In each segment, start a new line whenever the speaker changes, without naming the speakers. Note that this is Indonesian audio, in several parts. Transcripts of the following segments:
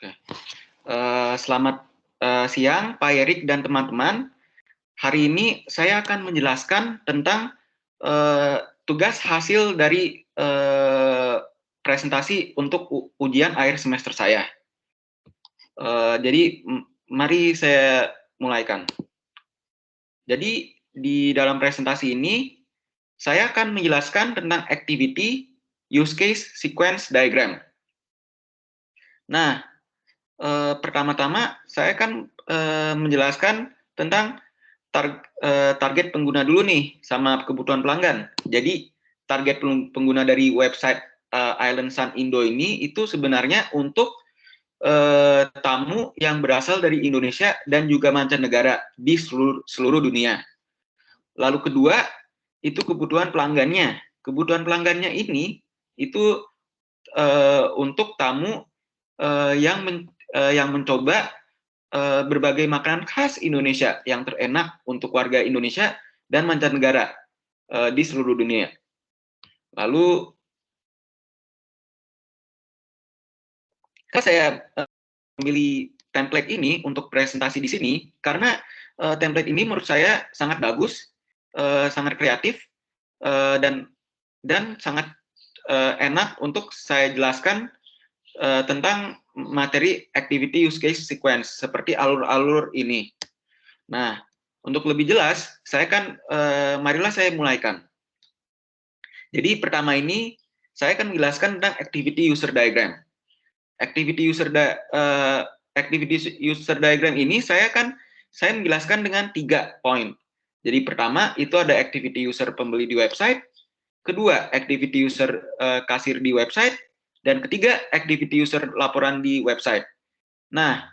Oke. Selamat siang, Pak Yerik dan teman-teman. Hari ini saya akan menjelaskan tentang tugas hasil dari presentasi untuk ujian akhir semester saya. Jadi, mari saya mulaikan. Jadi, di dalam presentasi ini, saya akan menjelaskan tentang activity use case sequence diagram. Nah, pertama-tama saya akan menjelaskan tentang target pengguna dulu nih, sama kebutuhan pelanggan. Jadi, target pengguna dari website Island Sun Indo ini itu sebenarnya untuk tamu yang berasal dari Indonesia dan juga mancanegara di seluruh dunia. Lalu kedua, itu kebutuhan pelanggannya. Kebutuhan pelanggannya ini itu untuk tamu yang mencoba berbagai makanan khas Indonesia yang terenak untuk warga Indonesia dan mancanegara di seluruh dunia. Lalu saya memilih template ini untuk presentasi di sini karena template ini menurut saya sangat bagus, sangat kreatif, dan sangat enak untuk saya jelaskan tentang materi activity use case sequence seperti alur-alur ini. Nah, untuk lebih jelas, marilah saya mulaikan. Jadi pertama ini saya akan menjelaskan tentang activity user diagram. Activity user diagram ini saya menjelaskan dengan 3 poin. Jadi pertama itu ada activity user pembeli di website, kedua activity user kasir di website, dan ketiga activity user laporan di website. Nah,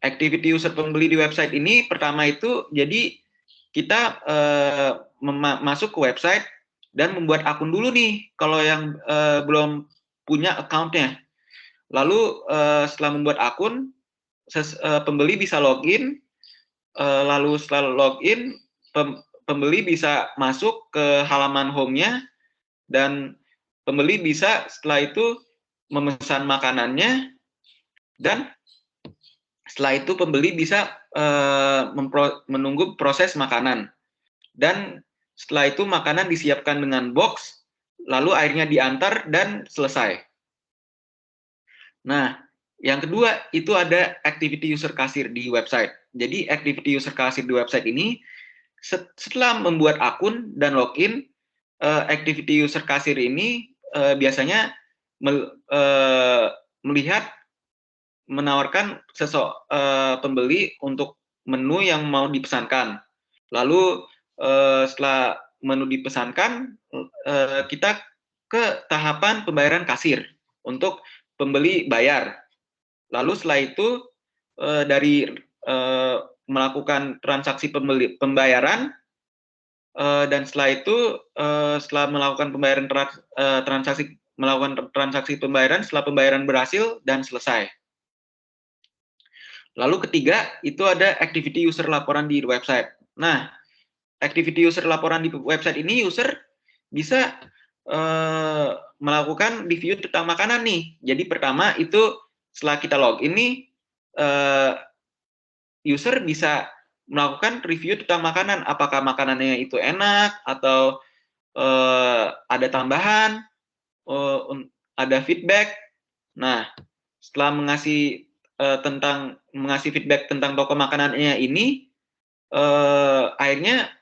activity user pembeli di website ini pertama itu jadi kita masuk ke website dan membuat akun dulu nih kalau yang belum punya account-nya. Lalu setelah membuat akun, pembeli bisa login. Lalu setelah login, pembeli bisa masuk ke halaman home-nya dan pembeli bisa setelah itu memesan makanannya, dan setelah itu pembeli bisa menunggu proses makanan. Dan setelah itu makanan disiapkan dengan box, lalu akhirnya diantar dan selesai. Nah, yang kedua itu ada activity user kasir di website. Jadi activity user kasir di website ini setelah membuat akun dan login, activity user kasir ini biasanya menawarkan pembeli untuk menu yang mau dipesankan. Lalu setelah menu dipesankan, kita ke tahapan pembayaran kasir untuk pembeli bayar. Lalu setelah itu dari melakukan transaksi pembayaran, dan setelah itu setelah melakukan transaksi pembayaran, setelah pembayaran berhasil dan selesai. Lalu ketiga, itu ada activity user laporan di website. Nah, activity user laporan di website ini user bisa melakukan review tentang makanan nih. Jadi pertama itu setelah kita login nih, user bisa melakukan review tentang makanan. Apakah makanannya itu enak atau ada tambahan, ada feedback. Nah, setelah mengasih feedback tentang toko makanannya ini, akhirnya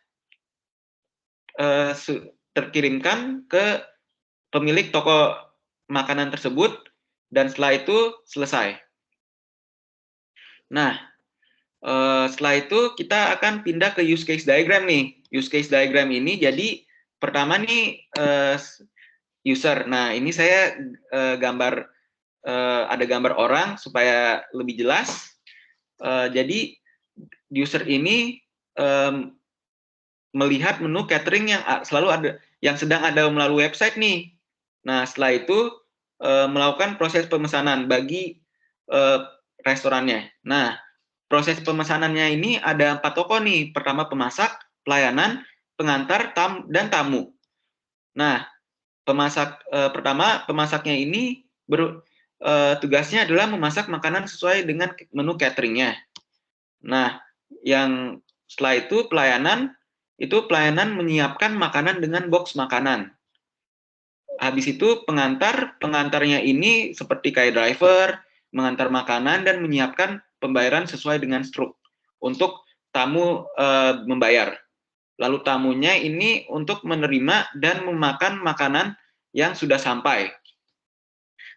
terkirimkan ke pemilik toko makanan tersebut, dan setelah itu selesai. Nah, setelah itu kita akan pindah ke use case diagram nih. Use case diagram ini jadi pertama nih user. Nah, ini saya ada gambar orang supaya lebih jelas. Jadi user ini melihat menu catering yang sedang ada melalui website nih. Nah, setelah itu melakukan proses pemesanan bagi restorannya. Nah, proses pemesanannya ini ada 4 toko nih. Pertama pemasak, pelayanan, pengantar, dan tamu. Nah, pemasaknya ini tugasnya adalah memasak makanan sesuai dengan menu cateringnya. Nah, yang setelah itu pelayanan menyiapkan makanan dengan box makanan. Habis itu pengantarnya ini seperti kayak driver, mengantar makanan dan menyiapkan pembayaran sesuai dengan struk untuk tamu membayar. Lalu tamunya ini untuk menerima dan memakan makanan yang sudah sampai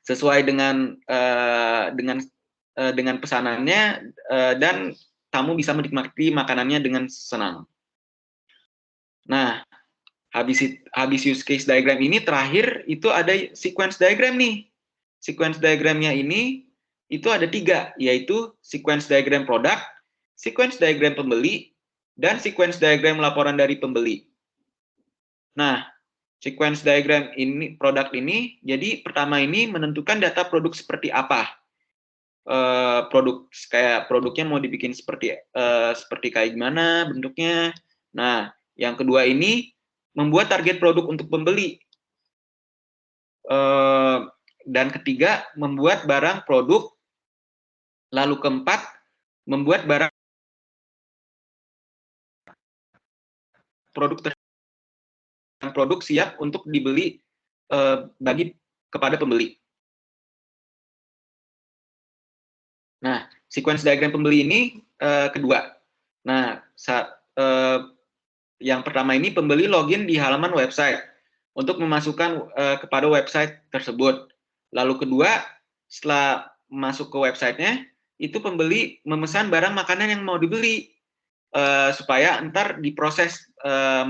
sesuai dengan pesanannya, dan tamu bisa menikmati makanannya dengan senang. Nah, habis use case diagram ini terakhir itu ada sequence diagram nih. Sequence diagramnya ini itu ada 3, yaitu sequence diagram produk, sequence diagram pembeli, dan sequence diagram laporan dari pembeli. Nah, sequence diagram ini produk ini, jadi pertama ini menentukan data produk seperti apa. Produk kayak produknya mau dibikin seperti kayak gimana bentuknya. Nah, yang kedua ini membuat target produk untuk pembeli. Dan ketiga, membuat barang produk. Lalu keempat, membuat barang produk siap untuk dibeli bagi kepada pembeli. Nah, sequence diagram pembeli ini kedua. Nah, yang pertama ini pembeli login di halaman website untuk memasukkan kepada website tersebut. Lalu kedua, setelah masuk ke websitenya, itu pembeli memesan barang makanan yang mau dibeli supaya ntar diproses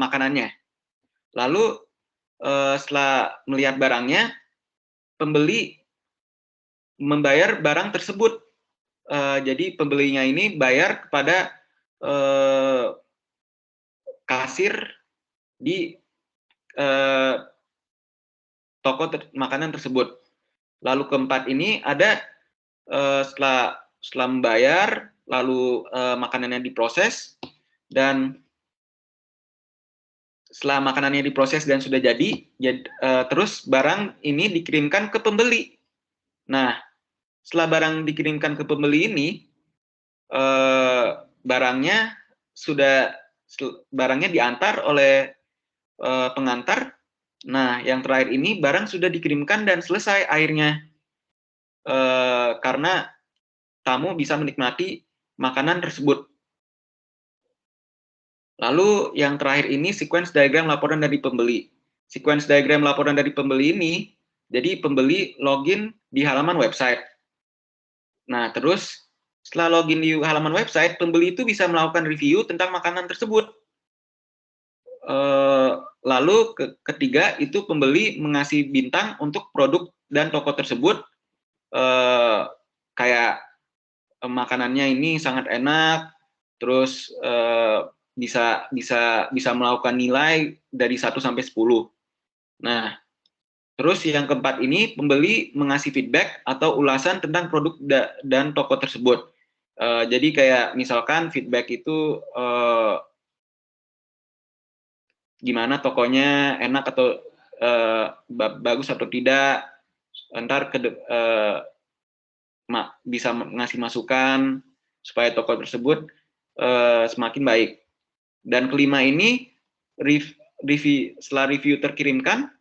makanannya. Lalu setelah melihat barangnya, pembeli membayar barang tersebut. Jadi pembelinya ini bayar kepada kasir di toko makanan tersebut. Lalu keempat ini ada setelah membayar, lalu makanannya diproses, dan setelah makanannya diproses dan sudah jadi, terus barang ini dikirimkan ke pembeli. Nah, setelah barang dikirimkan ke pembeli ini, barangnya diantar oleh pengantar. Nah, yang terakhir ini barang sudah dikirimkan dan selesai akhirnya, karena tamu bisa menikmati makanan tersebut. Lalu yang terakhir ini sequence diagram laporan dari pembeli. Sequence diagram laporan dari pembeli ini, jadi pembeli login di halaman website. Nah, terus setelah login di halaman website, pembeli itu bisa melakukan review tentang makanan tersebut. Lalu ketiga itu pembeli mengasih bintang untuk produk dan toko tersebut, kayak makanannya ini sangat enak, terus bisa melakukan nilai dari 1 sampai 10. Nah, terus yang keempat ini pembeli mengasih feedback atau ulasan tentang produk dan toko tersebut. Jadi kayak misalkan feedback itu gimana tokonya, enak atau bagus atau tidak, ntar bisa ngasih masukan supaya toko tersebut semakin baik. Dan kelima ini, setelah review terkirimkan,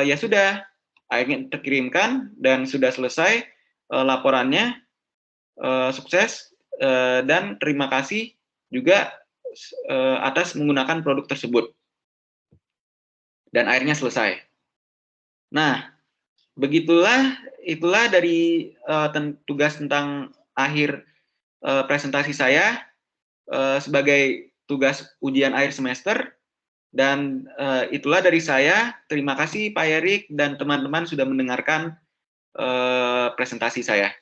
ya sudah, akhirnya terkirimkan dan sudah selesai laporannya, sukses, dan terima kasih juga atas menggunakan produk tersebut. Dan akhirnya selesai. Nah, itulah dari tugas tentang akhir presentasi saya sebagai tugas ujian akhir semester. Dan itulah dari saya. Terima kasih Pak Erik dan teman-teman sudah mendengarkan presentasi saya.